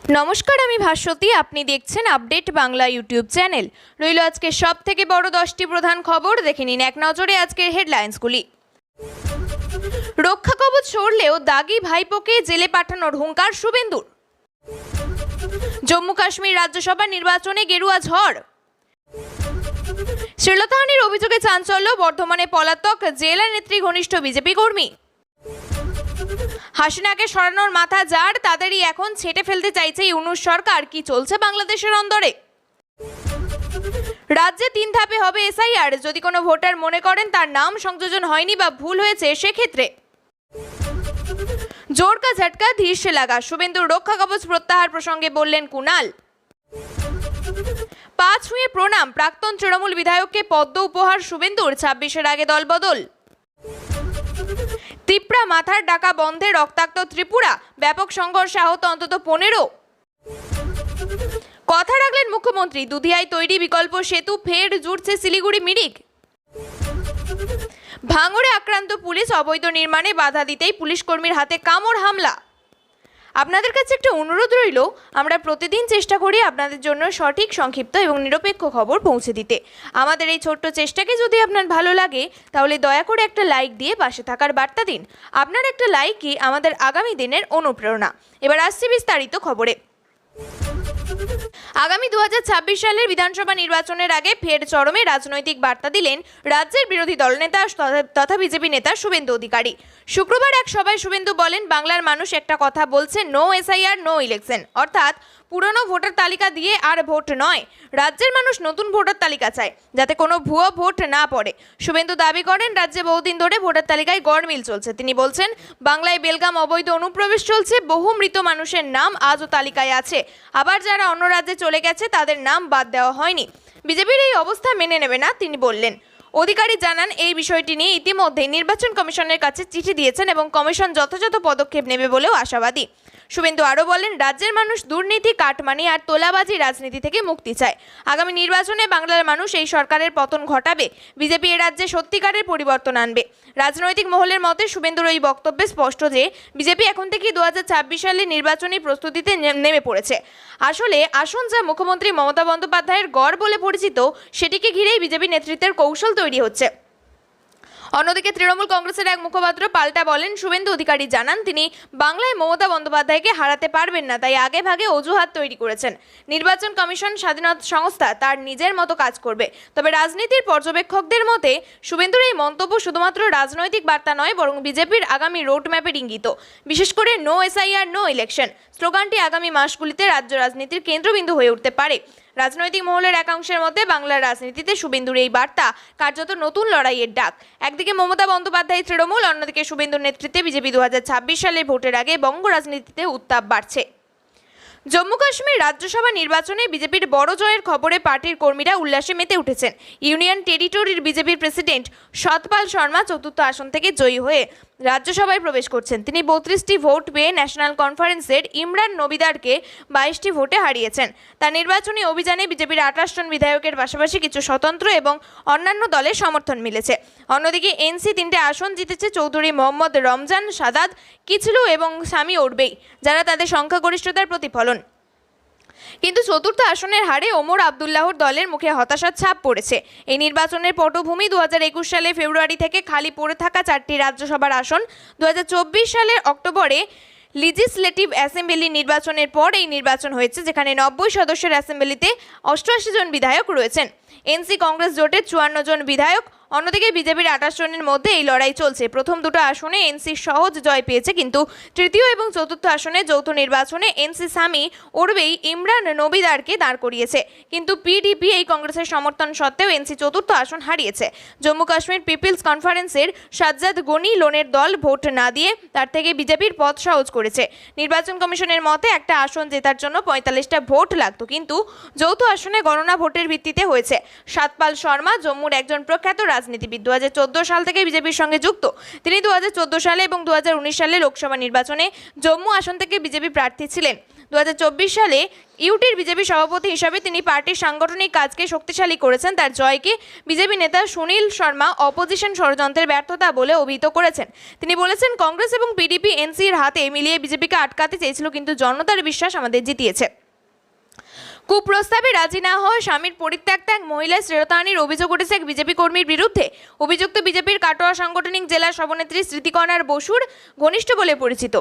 নমস্কার, আমি ভাস্বতী। আপনি দেখছেন আপডেট বাংলা ইউটিউব চ্যানেল। রইল আজকে সব থেকে বড় 10টি প্রধান খবর, দেখে নিন এক নজরে আজকের হেডলাইন্সগুলি। রক্ষা কবচ সরলেও দাগি ভাইপোকে জেলে পাঠানোর হুঙ্কার শুভেন্দুর। জম্মু কাশ্মীর রাজ্যসভা নির্বাচনে গেরুয়া ঝড়। শ্লীলতাহানির অভিযোগে চাঞ্চল্য, বর্ধমানে পলাতক জেলা নেত্রী ঘনিষ্ঠ বিজেপি কর্মী। হাসিনাকে সরানোর মাথা যার, তাদেরই এখন ছেটে ফেলতে চাইছে ইউনূস সরকার। কি চলছে বাংলাদেশের অন্দরে? রাজ্যে 3 ধাপে হবে এসআইআর। যদি কোনো ভোটার মনে করেন তার নাম সংযোজন হয়নি বা ভুল হয়েছে, সেক্ষেত্রে জোর কা ঝটকা ধীর সে লাগা। শুভেন্দুর রক্ষা কবচ প্রত্যাহার প্রসঙ্গে বললেন কুণাল। পা ছুঁয়ে প্রণাম, প্রাক্তন তৃণমূল বিধায়ককে পদ্ম উপহার শুভেন্দুর। 26-এর আগে দলবদল। ত্রিপুরা মাথার ডাকা বন্ধে রক্তাক্ত ত্রিপুরা, ব্যাপক সংঘর্ষে আহত অন্তত 15। কথা রাখলেন মুখ্যমন্ত্রী, দুধিয়ায় তৈরি বিকল্প সেতু ফের জুড়ছে শিলিগুড়ি মিরিক। ভাঙড়ে আক্রান্ত পুলিশ, অবৈধ নির্মাণে বাধা দিতেই পুলিশ কর্মীর হাতে কামড় হামলা। আপনাদের কাছে একটা অনুরোধ রইল, আমরা প্রতিদিন চেষ্টা করি আপনাদের জন্য সঠিক, সংক্ষিপ্ত এবং নিরপেক্ষ খবর পৌঁছে দিতে। আমাদের এই ছোট্ট চেষ্টাকে যদি আপনার ভালো লাগে, তাহলে দয়া করে একটা লাইক দিয়ে পাশে থাকার বার্তা দিন। আপনার একটা লাইকই আমাদের আগামী দিনের অনুপ্রেরণা। এবার আসছি বিস্তারিত খবরে। আগামী 2026 সালের বিধানসভা নির্বাচনের আগে ফের চরমে রাজনৈতিক বার্তা দিলেন রাজ্যের বিরোধী দলনেতা তথা বিজেপি নেতা শুভেন্দু অধিকারী। শুক্রবার এক সভায় শুভেন্দু বলেন, বাংলার মানুষ একটা কথা বলছে, নো এসআইআর নো ইলেকশন। অর্থাৎ পুরনো ভোটার তালিকা দিয়ে আর ভোট নয়, রাজ্যের মানুষ নতুন ভোটার তালিকা চায়, যাতে কোনো ভুয়ো ভোট না পড়ে। শুভেন্দু দাবি করেন, রাজ্যে বহুদিন ধরে ভোটার তালিকায় গড়মিল চলছে। তিনি বলছেন, বাংলায় বেলগাম অবৈধ অনুপ্রবেশ চলছে, বহু মৃত মানুষের নাম আজও তালিকায় আছে, আবার যারা অন্য রাজ্যে চলে গেছে তাদের নাম বাদ দেওয়া হয়নি। বিজেপির এই অবস্থা মেনে নেবে না, তিনি বললেন। অধিকারী জানান, এই বিষয়টি নিয়ে ইতিমধ্যেই নির্বাচন কমিশনের কাছে চিঠি দিয়েছেন এবং কমিশন যথাযথ পদক্ষেপ নেবে বলেও আশাবাদী। শুভেন্দু আরও বলেন, রাজ্যের মানুষ দুর্নীতি, কাটমানি আর তোলাবাজি রাজনীতি থেকে মুক্তি চায়। আগামী নির্বাচনে বাংলার মানুষ এই সরকারের পতন ঘটাবে। বিজেপি এ রাজ্যে সত্যিকারের পরিবর্তন আনবে। রাজনৈতিক মহলের মতে শুভেন্দুর এই বক্তব্যে স্পষ্ট যে বিজেপি এখন থেকেই 2026 সালে নির্বাচনী প্রস্তুতিতে নেমে পড়েছে। আসলে আসন যা মুখ্যমন্ত্রী মমতা বন্দ্যোপাধ্যায়ের গড় বলে পরিচিত, সেটিকে ঘিরেই বিজেপি নেতৃত্বের কৌশল তৈরি হচ্ছে। অন্যদিকে তৃণমূল কংগ্রেসের এক মুখপাত্র পাল্টা বলেন, শুভেন্দু অধিকারী জানান, তিনি বাংলায় মমতা বন্দ্যোপাধ্যায়কে হারাতে পারবেন না, তাই আগে ভাগে অজুহাত তৈরি করেছেন। নির্বাচন কমিশন স্বাধীনতা সংস্থা, তার নিজের মতো কাজ করবে। তবে রাজনীতির পর্যবেক্ষকদের মতে শুভেন্দুর এই মন্তব্য শুধুমাত্র রাজনৈতিক বার্তা নয়, বরং বিজেপির আগামী রোডম্যাপের ইঙ্গিত। বিশেষ করে নো এসআইআর নো ইলেকশন স্লোগানটি আগামী মাসগুলিতে রাজ্য রাজনীতির কেন্দ্রবিন্দু হয়ে উঠতে পারে। রাজনৈতিক মহলের একাংশের মধ্যে বাংলার রাজনীতিতে শুভেন্দুর এই বার্তা কার্যত নতুন লড়াইয়ের ডাক। একদিকে মমতা বন্দ্যোপাধ্যায় তৃণমূল, অন্যদিকে শুভেন্দুর নেতৃত্বে বিজেপি 2026 সালের ভোটের আগে বঙ্গ রাজনীতিতে উত্তাপ বাড়ছে। জম্মু কাশ্মীর রাজ্যসভা নির্বাচনে বিজেপির বড় জয়ের খবরে পার্টির কর্মীরা উল্লাসে মেতে উঠেছেন। ইউনিয়ন টেরিটরির বিজেপির প্রেসিডেন্ট সতপাল শর্মা 4র্থ আসন থেকে জয়ী হয়ে রাজ্যসভায় প্রবেশ করছেন। তিনি 32টি ভোট পেয়ে ন্যাশনাল কনফারেন্সের ইমরান নবিদারকে 22টি ভোটে হারিয়েছেন। তার নির্বাচনী অভিযানে বিজেপির 28 জন বিধায়কের পাশাপাশি কিছু স্বতন্ত্র এবং অন্যান্য দলের সমর্থন মিলেছে। অন্যদিকে এনসি 3টে আসন জিতেছে চৌধুরী মোহাম্মদ রমজান, সাদাত, কিচলু এবং সামি ওরবেই, যারা তাদের সংখ্যাগরিষ্ঠতার প্রতিফলন। কিন্তু 4র্থ আসনের হারে ওমর আবদুল্লাহর দলের মুখে হতাশার ছাপ পড়েছে। এই নির্বাচনের পটভূমি 2021 সালে ফেব্রুয়ারি থেকে খালি পড়ে থাকা 4টি রাজ্যসভার আসন। 2024 সালের অক্টোবরে লিজিসলেটিভ অ্যাসেম্বলি নির্বাচনের পর এই নির্বাচন হয়েছে, যেখানে 90 সদস্যের অ্যাসেম্বলিতে 88 জন বিধায়ক রয়েছেন। এনসি কংগ্রেস জোটের 54 জন বিধায়ক। অন্যদিকে বিজেপির 28 জনের মধ্যে এই লড়াই চলছে। প্রথম দুটো আসনে এনসি সহজ জয় পেয়েছে, কিন্তু তৃতীয় এবং চতুর্থ আসনে যৌথ নির্বাচনে এনসি সামি ওরবেই ইমরান নবিদারকে দাঁড় করিয়েছে। কিন্তু পিডিপি এই কংগ্রেসের সমর্থন সত্ত্বেও এনসি 4র্থ আসন হারিয়েছে। জম্মু কাশ্মীর পিপলস কনফারেন্সের সাজ্জাদ গনি লোনের দল ভোট না দিয়ে তার থেকে বিজেপির পথ সহজ করেছে। নির্বাচন কমিশনের মতে একটা আসন জেতার জন্য 45টা ভোট লাগতো, কিন্তু যৌথ আসনে গণনা ভোটের ভিত্তিতে হয়েছে। সতপাল শর্মা জম্মুর একজন প্রখ্যাত রাজনীতিবিদ, 2014 সাল থেকে বিজেপির সঙ্গে যুক্ত। তিনি 2014 সালে এবং 2019 সালে লোকসভা নির্বাচনে জম্মু আসন থেকে বিজেপি প্রার্থী ছিলেন। সালে ইউটির বিজেপি সভাপতি হিসাবে তিনি পার্টির সাংগঠনিক কাজকে শক্তিশালী করেছেন। তার জয়কে বিজেপি নেতা সুনীল শর্মা অপোজিশন ষড়যন্ত্রের ব্যর্থতা বলে অভিহিত করেছেন। তিনি বলেছেন, কংগ্রেস এবং পিডিপি এনসির হাতে মিলিয়ে বিজেপিকে আটকাতে চেয়েছিল, কিন্তু জনতার বিশ্বাস আমাদের জিতিয়েছে। কুপ্রস্তাবে রাজি না হওয়া স্বামীর পরিত্যক্ত এক মহিলার শ্লীলতাহানির অভিযোগ উঠেছে এক বিজেপি কর্মীর বিরুদ্ধে। অভিযুক্ত বিজেপির কাটোয়া সাংগঠনিক জেলা সভানেত্রী স্মৃতিকণার বসুর ঘনিষ্ঠ বলে পরিচিত।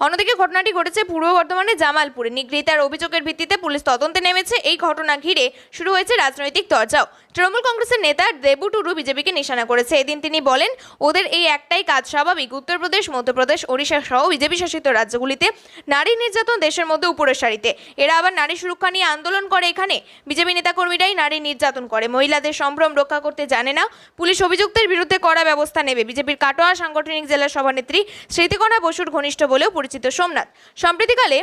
অন্যদিকে ঘটনাটি ঘটেছে পূর্ব বর্ধমানের জামালপুরে। নিগৃহীতার অভিযোগের ভিত্তিতে পুলিশ তদন্তে নেমেছে। এই ঘটনা ঘিরে শুরু হয়েছে রাজনৈতিক চর্চাও। তৃণমূল কংগ্রেসের নেতা দেবু টুডু বিজেপিকে নিশানা করেছে। এদিন তিনি বলেন, ওদের এই একটাই কাজ স্বাভাবিক। উত্তরপ্রদেশ, মধ্যপ্রদেশ, ওড়িশা সহ বিজেপি শাসিত রাজ্যগুলিতে নারী নির্যাতন দেশের মধ্যে উপরের সারিতে। এরা আবার নারী সুরক্ষা নিয়ে আন্দোলন করে। এখানে বিজেপি নেতাকর্মীরাই নারী নির্যাতন করে, মহিলাদের সম্ভ্রম রক্ষা করতে জানে না। পুলিশ অভিযুক্তের বিরুদ্ধে কড়া ব্যবস্থা নেবে। বিজেপির কাটোয়া সাংগঠনিক জেলা সভানেত্রী স্মৃতিকণা বসুর ঘনিষ্ঠ বলেও পরিচিত সোমনাথ। সম্প্রতিকালে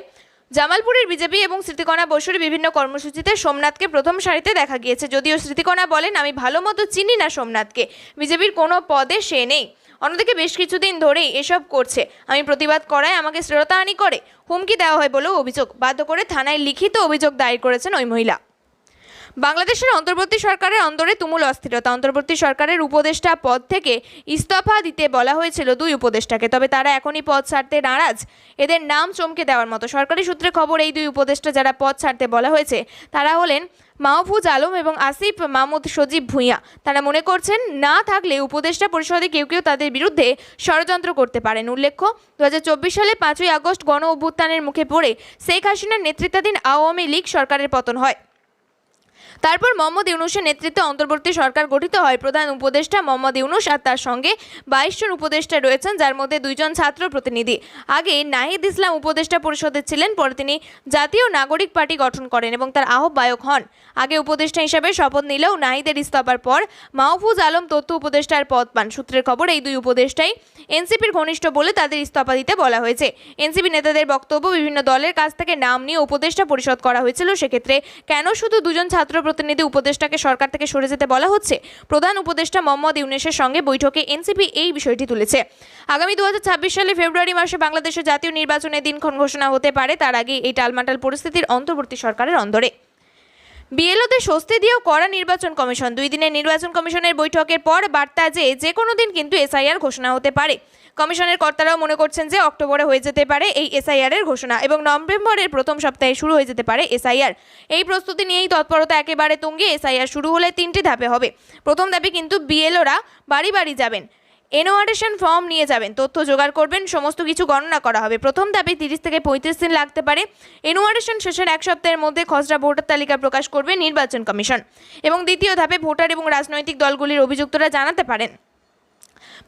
জামালপুরের বিজেপি এবং স্মৃতিকণা বসুর বিভিন্ন কর্মসূচিতে সোমনাথকে প্রথম সারিতে দেখা গিয়েছে। যদিও স্মৃতিকণা বলেন, আমি ভালো মতো চিনি না সোমনাথকে, বিজেপির কোনো পদে সে নেই। অন্যদিকে বেশ কিছুদিন ধরেই এসব করছে। আমি প্রতিবাদ করায় আমাকে শ্লীলতাহানি করে, হুমকি দেওয়া হয় বলেও অভিযোগ। বাধ্য করে থানায় লিখিত অভিযোগ দায়ের করেছেন ওই মহিলা। বাংলাদেশের অন্তর্বর্তী সরকারের অন্দরে তুমুল অস্থিরতা। অন্তর্বর্তী সরকারের উপদেষ্টা পদ থেকে ইস্তফা দিতে বলা হয়েছিল দুই উপদেষ্টাকে, তবে তারা এখনই পদ ছাড়তে নারাজ। এদের নাম চমকে দেওয়ার মতো। সরকারি সূত্রে খবর, এই দুই উপদেষ্টা যারা পদ ছাড়তে বলা হয়েছে তারা হলেন মাহফুজ আলম এবং আসিফ মাহমুদ সজীব ভুঁইয়া। তারা মনে করছেন, না থাকলে উপদেষ্টা পরিষদে কেউ কেউ তাদের বিরুদ্ধে ষড়যন্ত্র করতে পারেন। উল্লেখ্য, 2024 সালে 5ই আগস্ট গণ অভ্যুত্থানের মুখে পড়ে শেখ হাসিনার নেতৃত্বাধীন আওয়ামী লীগ সরকারের পতন হয়। তারপর মোহাম্মদ ইউনূসের নেতৃত্বে অন্তর্বর্তী সরকার গঠিত হয়। প্রধান উপদেষ্টা মোহাম্মদ ইউনূস আর তার সঙ্গে 22 জন উপদেষ্টা রয়েছেন, যার মধ্যে 2 জন ছাত্র প্রতিনিধি। আগে নাহিদ ইসলাম উপদেষ্টা পরিষদে ছিলেন, পরে তিনি জাতীয় নাগরিক পার্টি গঠন করেন এবং তার আহ্বায়ক হন। আগে উপদেষ্টা হিসেবে শপথ নিলেও নাহিদের ইস্তফার পর মাহফুজ আলম তথ্য উপদেষ্টার পদ পান। সূত্রের খবর, এই দুই উপদেষ্টাই এনসিপির ঘনিষ্ঠ বলে তাদের ইস্তফা দিতে বলা হয়েছে। এনসিপি নেতাদের বক্তব্য, বিভিন্ন দলের কাছ থেকে নাম নিয়ে উপদেষ্টা পরিষদ করা হয়েছিল। সেক্ষেত্রে কেন শুধু 2 জন ছাত্র প্রতিনিধি উপদেষ্টাকে সরকার থেকে সরে যেতে বলা হচ্ছে? প্রধান উপদেষ্টা মোহাম্মদ ইউনূসের সঙ্গে বৈঠকে এনসিপি এই বিষয়টি তুলেছে। আগামী 2026 সালে ফেব্রুয়ারি মাসে বাংলাদেশের জাতীয় নির্বাচনের দিনক্ষণ ঘোষণা হতে পারে। তার আগে এই টালমাটাল পরিস্থিতির অন্তর্বর্তী সরকারের অন্দরে। বিএলওদের স্বস্তি দিয়েও করা নির্বাচন কমিশন। 2 দিনের নির্বাচন কমিশনের বৈঠকের পর বার্তা যে কোনো দিন কিন্তু এসআইআর ঘোষণা হতে পারে। কমিশনের কর্তারাও মনে করছেন যে অক্টোবরে হয়ে যেতে পারে এই এসআইআর এর ঘোষণা এবং নভেম্বরের প্রথম সপ্তাহে শুরু হয়ে যেতে পারে এসআইআর। এই প্রস্তুতি নিয়েই তৎপরতা একেবারে তুঙ্গে। এসআইআর শুরু হলে 3টি ধাপে হবে। প্রথম ধাপে কিন্তু বিএলওরা বাড়ি বাড়ি যাবেন, এনোয়ারেশন ফর্ম নিয়ে যাবেন, তথ্য জোগাড় করবেন, সমস্ত কিছু গণনা করা হবে। প্রথম ধাপে 30 থেকে 35 দিন লাগতে পারে। এনোয়ারেশন শেষের 1 সপ্তাহের মধ্যে খসড়া ভোটার তালিকা প্রকাশ করবে নির্বাচন কমিশন এবং দ্বিতীয় ধাপে ভোটার এবং রাজনৈতিক দলগুলির অভিযুক্তরা জানাতে পারেন।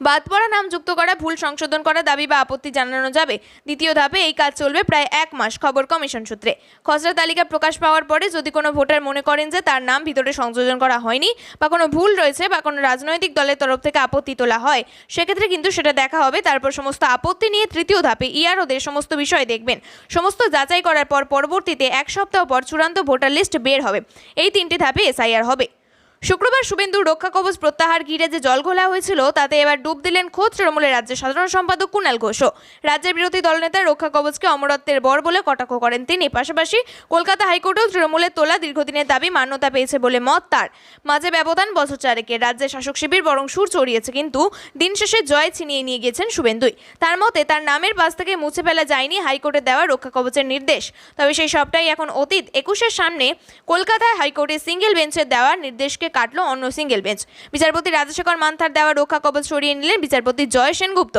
বাদ পড়া নাম যুক্ত করা, ভুল সংশোধন করা, দাবি বা আপত্তি জানানো যাবে। দ্বিতীয় ধাপে এই কাজ চলবে প্রায় 1 মাস, খবর কমিশন সূত্রে। খসড়া তালিকা প্রকাশ পাওয়ার পরে যদি কোনো ভোটার মনে করেন যে তার নাম ভিতরে সংযোজন করা হয়নি বা কোনো ভুল রয়েছে বা কোনো রাজনৈতিক দলের তরফ থেকে আপত্তি তোলা হয়, সেক্ষেত্রে কিন্তু সেটা দেখা হবে। তারপর সমস্ত আপত্তি নিয়ে তৃতীয় ধাপে ইআরওদের সমস্ত বিষয় দেখবেন। সমস্ত যাচাই করার পর পরবর্তীতে 1 সপ্তাহ পর চূড়ান্ত ভোটার লিস্ট বের হবে। এই 3টি ধাপে এসআইআর হবে। শুক্রবার শুভেন্দুর রক্ষা কবচ প্রত্যাহার ঘিরে যে জল ঘোলা হয়েছিল তাতে এবার ডুব দিলেন খোদ তৃণমূলের রাজ্যের সাধারণ সম্পাদক কুণাল ঘোষও। রাজ্যের বিরোধী দলনেতা রক্ষা কবচকে অমরত্বের বর বলে কটাক্ষ করেন তিনি। পাশাপাশি কলকাতা হাইকোর্টেও তৃণমূলের তোলা দীর্ঘদিনের দাবি মান্যতা পেয়েছে বলে মত তার। মাঝে ব্যবধান বছর 4-এর। রাজ্যের শাসক শিবির বরং সুর চড়িয়েছে, কিন্তু দিন শেষে জয় ছিনিয়ে নিয়ে গিয়েছেন শুভেন্দুই। তার মতে তার নামের পাশ থেকে মুছে ফেলা যায়নি হাইকোর্টে দেওয়া রক্ষা কবচের নির্দেশ। তবে সেই সবটাই এখন অতীত। 21-এর সামনে কলকাতায় হাইকোর্টে সিঙ্গেল বেঞ্চের দেওয়া নির্দেশকে কাটলো অন্য সিঙ্গেল বেঞ্চ। বিচারপতি রাজশেখর মান্থার দেওয়া রক্ষা কবচ সরিয়ে নিলেন বিচারপতি জয় সেনগুপ্ত।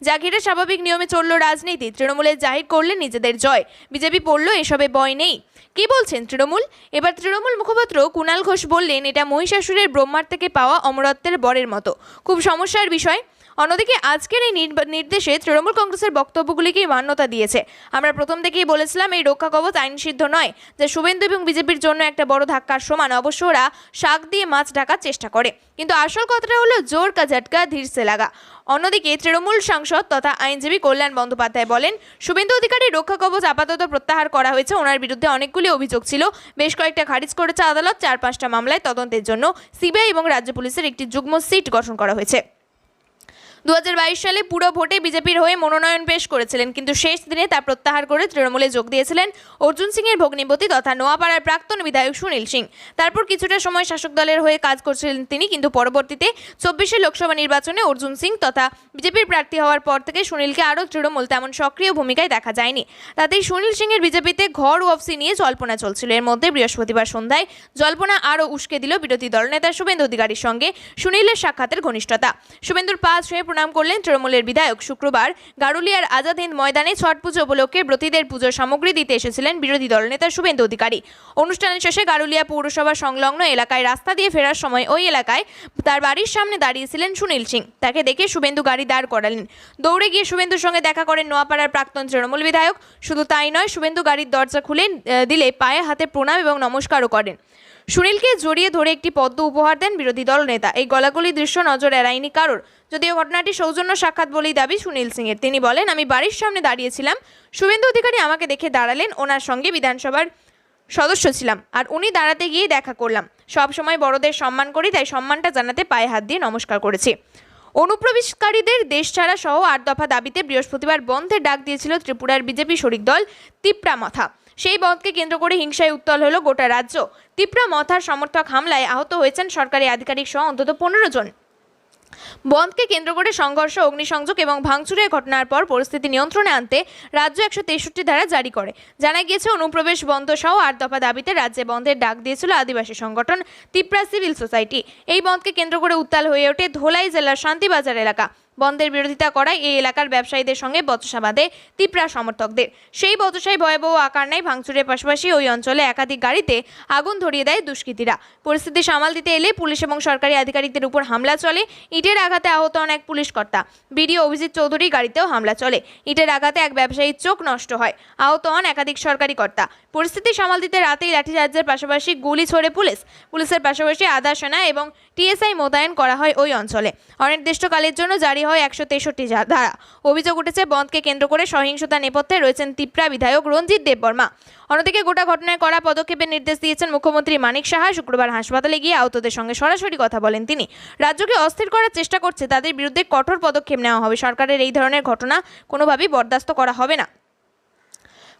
যা ঘিরে স্বাভাবিক নিয়মে চলল রাজনীতি। তৃণমূলের জাহির করলেন নিজেদের জয়। বিজেপি পড়ল এসবে বয় নেই। কি বলছেন তৃণমূল? এবার তৃণমূল মুখপাত্র কুণাল ঘোষ বললেন, এটা মহিষাসুরের ব্রহ্মার থেকে পাওয়া অমরত্বের বরের মতো, খুব সমস্যার বিষয়। অন্যদিকে আজকের এই নির্দেশে তৃণমূল কংগ্রেসের বক্তব্যগুলিকেই মান্যতা দিয়েছে। আমরা প্রথম থেকেই বলেছিলাম এই রক্ষা কবচ আইনসিদ্ধ নয়, যা শুভেন্দু এবং বিজেপির জন্য একটা বড় ধাক্কার সমান। অবশ্য ওরা শাক দিয়ে মাছ ঢাকার চেষ্টা করে, কিন্তু আসল কথাটা হলো জোর কা ঝটকা ধীর সে লাগা। অন্যদিকে তৃণমূল সাংসদ তথা আইনজীবী কল্যাণ বন্দ্যোপাধ্যায় বলেন, শুভেন্দু অধিকারীর রক্ষা কবচ আপাতত প্রত্যাহার করা হয়েছে। ওনার বিরুদ্ধে অনেকগুলি অভিযোগ ছিল, বেশ কয়েকটা খারিজ করেছে আদালত। 4-5টা মামলায় তদন্তের জন্য সিবিআই এবং রাজ্য পুলিশের একটি যুগ্ম সিট গঠন করা হয়েছে। 2022 সালে পুরো ভোটে বিজেপির হয়ে মনোনয়ন পেশ করেছিলেন, কিন্তু শেষ দিনে তা প্রত্যাহার করে তৃণমূলে যোগ দিয়েছিলেন অর্জুন সিংয়ের ভগ্নিপতি তথা নোয়াপাড়ার প্রাক্তন বিধায়ক সুনীল সিং। তারপর কিছুটা সময় শাসক দলের হয়ে কাজ করছিলেন তিনি, কিন্তু পরবর্তীতে 24 লোকসভা নির্বাচনে অর্জুন সিং তথা বিজেপির প্রার্থী হওয়ার পর থেকে সুনীলকে আরও তৃণমূল তেমন সক্রিয় ভূমিকায় দেখা যায়নি। তাতেই সুনীল সিংয়ের বিজেপিতে ঘর ওয়াপসি নিয়ে জল্পনা চলছিল। এর মধ্যে বৃহস্পতিবার সন্ধ্যায় জল্পনা আরও উস্কে দিল বিরোধী দলনেতা শুভেন্দু অধিকারীর সঙ্গে সুনীলের সাক্ষাতের ঘনিষ্ঠতা। শুভেন্দুর পা ছুঁয়ে প্রণাম করলেন তৃণমূলের বিধায়ক। শুক্রবার গারুলিয়ার আজাদ হিন্দ ময়দানে ছট পুজো উপলক্ষে ব্রতীদের পুজোর সামগ্রী দিতে এসেছিলেন বিরোধী দলনেতা শুভেন্দু অধিকারী। অনুষ্ঠানের শেষে গারুলিয়া পৌরসভা সংলগ্ন এলাকায় রাস্তা দিয়ে ফেরার সময় ওই এলাকায় তার বাড়ির সামনে দাঁড়িয়েছিলেন সুনীল সিং। তাকে দেখে শুভেন্দু গাড়ি দাঁড় করালেন। দৌড়ে গিয়ে শুভেন্দুর সঙ্গে দেখা করেন নোয়াপাড়ার প্রাক্তন তৃণমূল বিধায়ক। শুধু তাই নয়, শুভেন্দু গাড়ির দরজা খুলে দিলে পায়ে হাতে প্রণাম এবং নমস্কারও করেন। সুনীলকে জড়িয়ে ধরে একটি পদ্ম উপহার দেন বিরোধী দল নেতা। এই গলাগলি দৃশ্য নজর এড়ায়নি কারোর, যদিও ঘটনাটি সৌজন্য সাক্ষাৎ বলেই দাবি সুনীল সিংয়ের। তিনি বলেন, আমি বাড়ির সামনে দাঁড়িয়েছিলাম, শুভেন্দু অধিকারী আমাকে দেখে দাঁড়ালেন, ওনার সঙ্গে বিধানসভার সদস্য ছিলাম আর উনি দাঁড়াতে গিয়ে দেখা করলাম। সব সময় বড়দের সম্মান করি, তাই সম্মানটা জানাতে পায়ে হাত দিয়ে নমস্কার করেছি। অনুপ্রবেশকারীদের দেশ ছাড়া সহ 8 দফা দাবিতে বৃহস্পতিবার বন্ধের ডাক দিয়েছিল ত্রিপুরার বিজেপি শরিক দল তিপ্রা মথা। সেই বন্ধকে কেন্দ্র করে হিংসায় উত্তাল হলো গোটা রাজ্য। তিপ্রা মথার সমর্থক হামলায় আহত হয়েছেন সরকারি আধিকারিক সহ অন্তত 15 জন। বন্ধকে কেন্দ্র করে সংঘর্ষ, অগ্নিসংযোগ এবং ভাঙচুরের ঘটনার পর পরিস্থিতি নিয়ন্ত্রণে আনতে রাজ্য 163 ধারা জারি করে। জানা গিয়েছে, অনুপ্রবেশ বন্ধ সহ 8 দফা দাবিতে রাজ্যে বন্ধের ডাক দিয়েছিল আদিবাসী সংগঠন তিপ্রা সিভিল সোসাইটি। এই বন্ধকে কেন্দ্র করে উত্তাল হয়ে ওঠে ধলাই জেলার শান্তিবাজার এলাকা। বন্ধের বিরোধিতা করায় এই এলাকার ব্যবসায়ীদের সঙ্গে বচসা বাঁধে তিপ্রা সমর্থকদের। সেই বচসায় ভয়াবহ আকার নেয়। ভাঙচুরের পাশাপাশি ওই অঞ্চলে একাধিক গাড়িতে আগুন ধরিয়ে দেয় দুষ্কৃতীরা। পরিস্থিতি সামাল দিতে এলে পুলিশ এবং সরকারি আধিকারিকদের উপর হামলা চলে। ইটের আঘাতে আহত হন এক পুলিশ কর্তা। বিডিও অভিজিৎ চৌধুরী গাড়িতেও হামলা চলে। ইটের আঘাতে এক ব্যবসায়ীর চোখ নষ্ট হয়। আহত হন একাধিক সরকারি কর্তা। পরিস্থিতি সামাল দিতে রাতেই লাঠিচার্জের পাশাপাশি গুলি ছোড়ে পুলিশের পাশাপাশি আধা সেনা এবং টিএসআই মোতায়েন করা হয় ওই অঞ্চলে। অনির্দিষ্টকালের জন্য জারি হয় 163 ধারা। অভিযোগ উঠেছে, বন্ধকে কেন্দ্র করে সহিংসতা নেপথ্যে রয়েছেন তিপ্রা বিধায়ক রঞ্জিত দেববর্মা। অন্যদিকে গোটা ঘটনায় কড়া পদক্ষেপের নির্দেশ দিয়েছেন মুখ্যমন্ত্রী মানিক সাহা। শুক্রবার হাসপাতালে গিয়ে আহতদের সঙ্গে সরাসরি কথা বলেন তিনি। রাজ্যকে অস্থির করার চেষ্টা করছে তাদের বিরুদ্ধে কঠোর পদক্ষেপ নেওয়া হবে। সরকারের এই ধরনের ঘটনা কোনোভাবেই বরদাস্ত করা হবে না।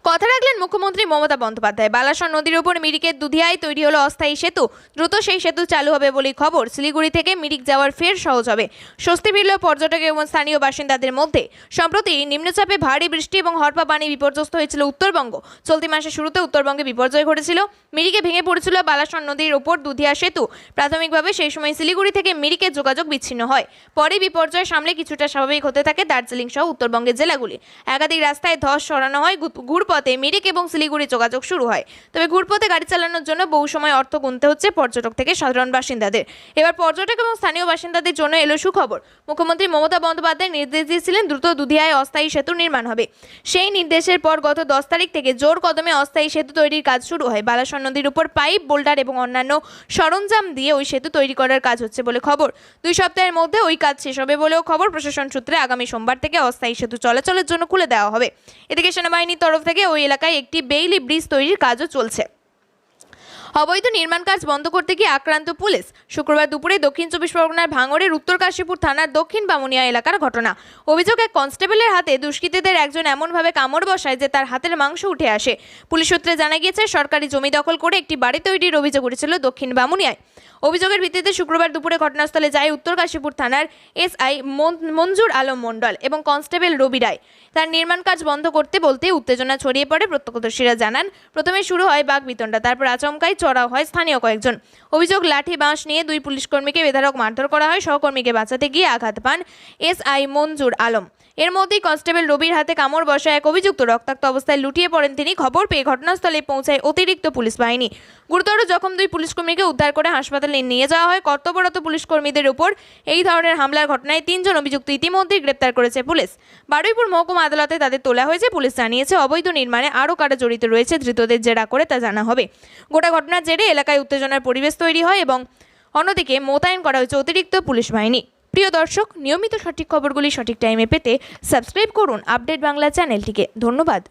কথা রাখলেন মুখ্যমন্ত্রী মমতা বন্দ্যোপাধ্যায়। বালাসন নদীর উপর মিরিকের দুধিয়ায় তৈরি হলো অস্থায়ী সেতু। দ্রুত সেই সেতু চালু হবে বলেই খবর। শিলিগুড়ি থেকে মিরিক যাওয়ার ফের সহজ হবে। স্বস্তি ফিরল পর্যটক এবং স্থানীয় বাসিন্দাদের মধ্যে। সম্প্রতি নিম্নচাপে ভারী বৃষ্টি এবং হরপা পানি বিপর্যস্ত হয়েছিল উত্তরবঙ্গ। চলতি মাসের শুরুতে উত্তরবঙ্গে বিপর্যয় ঘটেছিল। মিরিকে ভেঙে পড়েছিল বালাসন নদীর উপর দুধিয়া সেতু। প্রাথমিকভাবে সেই সময় শিলিগুড়ি থেকে মিরিকের যোগাযোগ বিচ্ছিন্ন হয়। পরে বিপর্যয় সামলে কিছুটা স্বাভাবিক হতে থাকে দার্জিলিং সহ উত্তরবঙ্গের জেলাগুলি। একাধিক রাস্তায় ধস সরানো হয়। ঘুরপথে মিরিক এবং শিলিগুড়ি যোগাযোগ শুরু হয়। তবে ঘুরপথে গাড়ি চালানোর জন্য বহু সময় অর্থ গুনতে হচ্ছে পর্যটক থেকে সাধারণ বাসিন্দাদের। এবার পর্যটক এবং স্থানীয় বাসিন্দাদের জন্য এলো সুখবর। মুখ্যমন্ত্রী মমতা বন্দ্যোপাধ্যায় নির্দেশ দিয়েছিলেন দ্রুত দুধিয়ায় অস্থায়ী সেতু নির্মাণ হবে। সেই নির্দেশের পর গত 10 তারিখ থেকে জোর কদমে অস্থায়ী সেতু তৈরির কাজ শুরু হয়। বালাসন নদীর উপর পাইপ, বোল্ডার এবং অন্যান্য সরঞ্জাম দিয়ে ওই সেতু তৈরি করার কাজ হচ্ছে বলে খবর। 2 সপ্তাহের মধ্যে ওই কাজ শেষ হবে বলেও খবর। প্রশাসন সূত্রে আগামী সোমবার থেকে অস্থায়ী সেতু চলাচলের জন্য খুলে দেওয়া হবে। এদিকে সেনাবাহিনীর তরফ থেকে ওই এলাকায় একটি বেইলি ব্রিজ তৈরির কাজও চলছে। অবৈধ নির্মাণ কাজ বন্ধ করতে গিয়ে আক্রান্ত পুলিশ। শুক্রবার দুপুরে দক্ষিণ 24 পরগনার ভাঙড়ের উত্তর কাশীপুর থানার দক্ষিণ বামুনিয়া এলাকার ঘটনা। অভিযোগ, এক কনস্টেবলের হাতে দুষ্কৃতীদের একজন এমনভাবে কামড় বসায় যে তার হাতের মাংস উঠে আসে। পুলিশ সূত্রে জানা গিয়েছে, সরকারি জমি দখল করে একটি বাড়ি তৈরির অভিযোগ উঠেছিল দক্ষিণ বামুনিয়ায়। অভিযোগের ভিত্তিতে শুক্রবার দুপুরে ঘটনাস্থলে যায় উত্তর কাশীপুর থানার এসআই মঞ্জুর আলম মণ্ডল এবং কনস্টেবল রবি রায়। তার নির্মাণ কাজ বন্ধ করতে বলতে উত্তেজনা ছড়িয়ে পড়ে। প্রত্যক্ষদর্শীরা জানান, প্রথমে শুরু হয় বাকবিতণ্ডা, তারপর আচমকাই চড়াও হয় স্থানীয় কয়েকজন। অভিযোগ, লাঠি বাঁশ নিয়ে 2 পুলিশকর্মীকে বেধড়ক মারধর করা হয়। সহকর্মীকে বাঁচাতে গিয়ে আঘাত পান এসআই মঞ্জুর আলম। এর মধ্যেই কনস্টেবল রবির হাতে কামড় বসায় এক অভিযুক্ত। রক্তাক্ত অবস্থায় লুটিয়ে পড়েন তিনি। খবর পেয়ে ঘটনাস্থলে পৌঁছায় অতিরিক্ত পুলিশ বাহিনী। গুরুতর জখম 2 পুলিশকর্মীকে উদ্ধার করে হাসপাতালে নিয়ে যাওয়া হয়। কর্তব্যরত পুলিশকর্মীদের উপর এই ধরনের হামলার ঘটনায় 3 জন অভিযুক্ত ইতিমধ্যেই গ্রেপ্তার করেছে পুলিশ। বারুইপুর মহকুমা আদালতে তাদের তোলা হয়েছে। পুলিশ জানিয়েছে, অবৈধ নির্মাণে আরও কারা জড়িত রয়েছে ধৃতদের জেরা করে তা জানা হবে। গোটা ঘটনার জেরে এলাকায় উত্তেজনার পরিবেশ তৈরি হয় এবং অন্যদিকে মোতায়েন করা হয়েছে অতিরিক্ত পুলিশ বাহিনী। প্রিয় দর্শক, নিয়মিত সঠিক খবরগুলি সঠিক টাইমে পেতে সাবস্ক্রাইব করুন আপডেট বাংলা চ্যানেলটিকে। ধন্যবাদ।